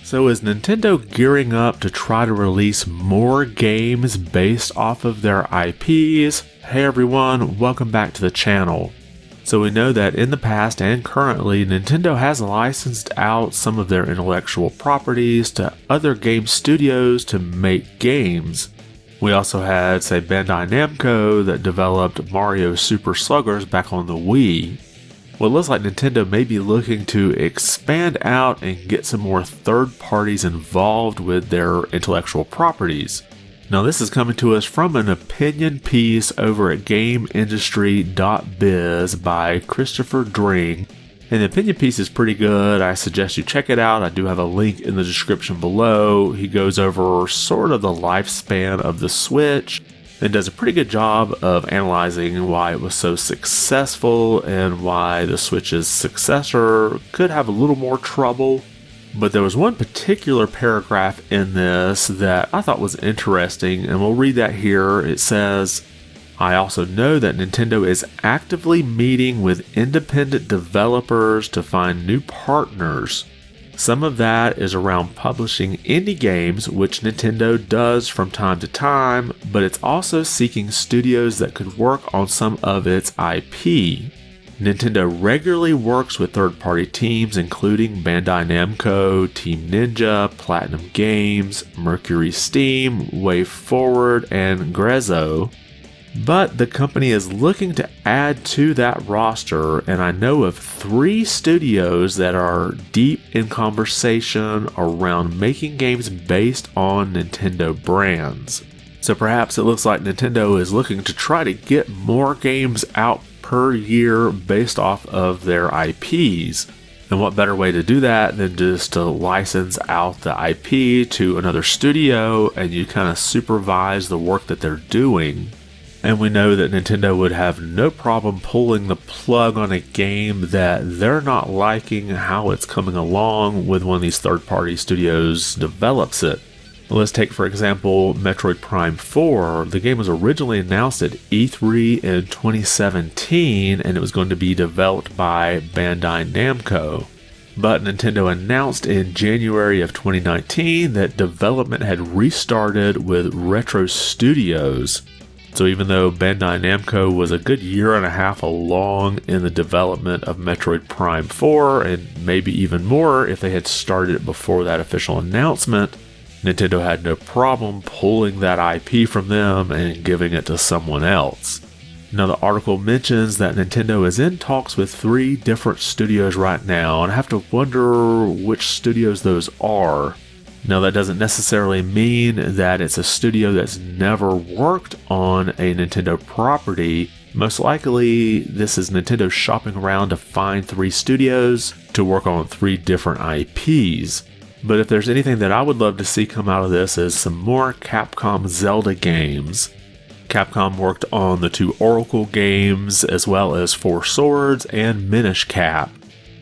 So is Nintendo gearing up to try to release more games based off of their IPs? Hey everyone, welcome back to the channel. So we know that in the past and currently, Nintendo has licensed out some of their intellectual properties to other game studios to make games. We also had, say, Bandai Namco that developed Mario Super Sluggers back on the Wii. Well, it looks like Nintendo may be looking to expand out and get some more third parties involved with their intellectual properties. Now, this is coming to us from an opinion piece over at GameIndustry.biz by Christopher Dring. And the opinion piece is pretty good. I suggest you check it out. I do have a link in the description below. He goes over sort of the lifespan of the Switch and does a pretty good job of analyzing why it was so successful and why the Switch's successor could have a little more trouble. But there was one particular paragraph in this that I thought was interesting, and we'll read that here. It says, I also know that Nintendo is actively meeting with independent developers to find new partners. Some of that is around publishing indie games, which Nintendo does from time to time, but it's also seeking studios that could work on some of its IP. Nintendo regularly works with third-party teams including Bandai Namco, Team Ninja, Platinum Games, Mercury Steam, WayForward, and Grezzo. But the company is looking to add to that roster, and I know of 3 studios that are deep in conversation around making games based on Nintendo brands. So perhaps it looks like Nintendo is looking to try to get more games out per year based off of their IPs. And what better way to do that than just to license out the IP to another studio and you kind of supervise the work that they're doing. And we know that Nintendo would have no problem pulling the plug on a game that they're not liking how it's coming along with one of these third-party studios develops it. Let's take, for example, Metroid Prime 4. The game was originally announced at E3 in 2017, and it was going to be developed by Bandai Namco. But Nintendo announced in January of 2019 that development had restarted with Retro Studios. So even though Bandai Namco was a good year and a half along in the development of Metroid Prime 4, and maybe even more if they had started it before that official announcement, Nintendo had no problem pulling that IP from them and giving it to someone else. Now, the article mentions that Nintendo is in talks with 3 different studios right now, and I have to wonder which studios those are. Now, that doesn't necessarily mean that it's a studio that's never worked on a Nintendo property. Most likely, this is Nintendo shopping around to find 3 studios to work on 3 different IPs. But if there's anything that I would love to see come out of this is some more Capcom Zelda games. Capcom worked on the 2 Oracle games as well as 4 Swords and Minish Cap.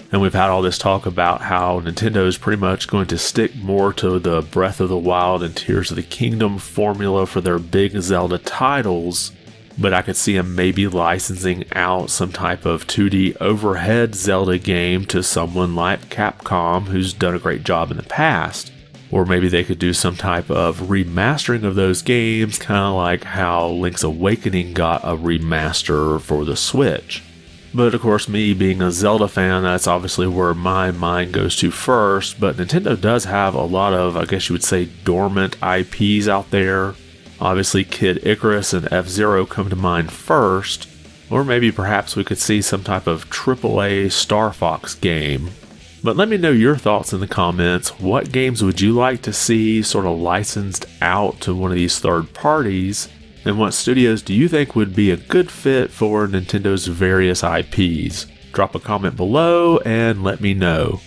And we've had all this talk about how Nintendo is pretty much going to stick more to the Breath of the Wild and Tears of the Kingdom formula for their big Zelda titles. But I could see them maybe licensing out some type of 2D overhead Zelda game to someone like Capcom, who's done a great job in the past. Or maybe they could do some type of remastering of those games, kind of like how Link's Awakening got a remaster for the Switch. But of course, me being a Zelda fan, that's obviously where my mind goes to first. But Nintendo does have a lot of, I guess you would say, dormant IPs out there. Obviously, Kid Icarus and F-Zero come to mind first, or maybe perhaps we could see some type of AAA Star Fox game. But let me know your thoughts in the comments. What games would you like to see sort of licensed out to one of these third parties? And what studios do you think would be a good fit for Nintendo's various IPs? Drop a comment below and let me know.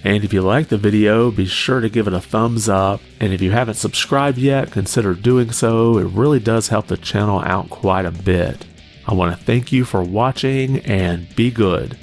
And if you liked the video, be sure to give it a thumbs up. And if you haven't subscribed yet, consider doing so. It really does help the channel out quite a bit. I want to thank you for watching and be good.